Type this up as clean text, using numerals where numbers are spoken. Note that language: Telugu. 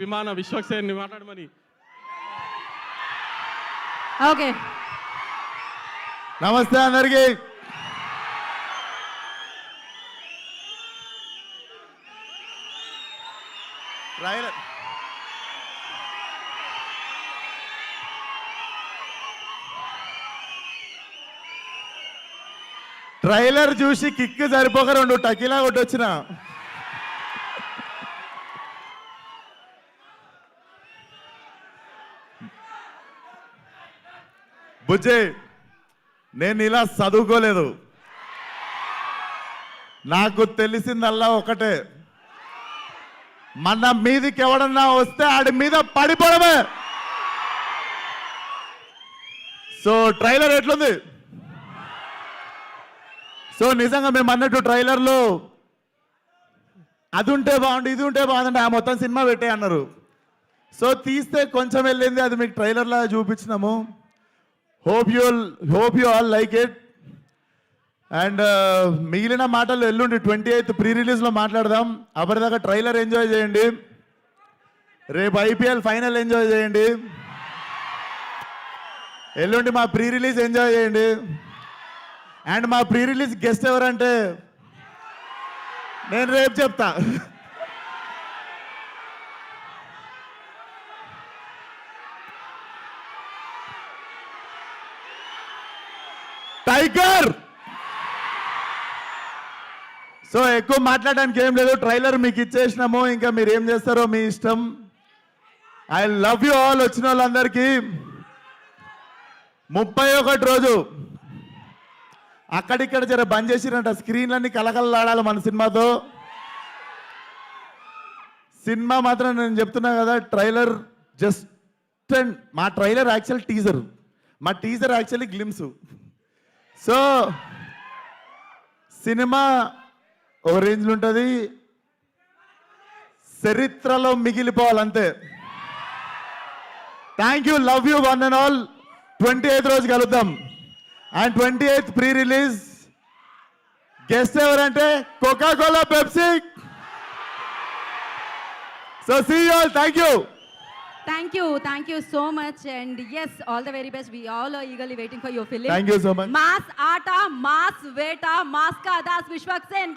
విమాన విశ్వక్సేన్ని మాట్లాడమని. ఓకే, నమస్తే అందరికి. ట్రైలర్ చూసి కిక్ సరిపోక 2 టకీలా కొట్టొచ్చిన. బుజ్జి, నేను ఇలా చదువుకోలేదు. నాకు తెలిసిందల్లా ఒకటే, మన మీదికి ఎవడన్నా వస్తే ఆడి మీద పడిపోవడమే. సో ట్రైలర్ ఎట్లుంది? సో నిజంగా మేము అన్నట్టు ట్రైలర్లో అది ఉంటే బాగుండు, ఇది ఉంటే బాగుందంటే ఆ మొత్తం సినిమా పెట్టే అన్నారు. సో తీస్తే కొంచెం వెళ్ళింది, అది మీకు ట్రైలర్లా చూపించినాము. Hope you all like it. And మిగిలిన మాటలు ఎల్లుండి 28th ప్రీ రిలీజ్లో మాట్లాడదాం. అప్పటిదాకా ట్రైలర్ ఎంజాయ్ చేయండి. రేపు IPL ఫైనల్ ఎంజాయ్ చేయండి. ఎల్లుండి మా ప్రీ రిలీజ్ ఎంజాయ్ చేయండి. అండ్ మా ప్రీ రిలీజ్ గెస్ట్ ఎవరంటే నేను రేపు చెప్తా. టైగర్. సో ఎక్కువ మాట్లాడడానికి ఏం లేదు, ట్రైలర్ మీకు ఇచ్చేసినాము, ఇంకా మీరు ఏం చేస్తారో మీ ఇష్టం. I love you all. వచ్చిన వాళ్ళందరికీ 31 రోజు అక్కడిక్కడ జర బంద్ చేసిరంట, స్క్రీన్లన్నీ కలకలలాడాలి మన సినిమాతో. సినిమా మాత్రం నేను చెప్తున్నా కదా, ట్రైలర్ జస్ట్ మా ట్రైలర్ యాక్చువల్ టీజర్, మా teaser actually glimpse. So cinema ఓ రేంజ్లో ఉంటుంది, చరిత్రలో మిగిలిపోవాలంతే. Thank you, love you one and all. 28th రోజు కలుద్దాం. And 28th pre release guest ఎవరంటే Coca Cola, Pepsi. So see you all. Thank you. thank you so much, and yes, all the very best. We all are eagerly waiting for your film. Thank you so much. Mass Aata, Mass Veta, Mass Ka Das Vishwaksen.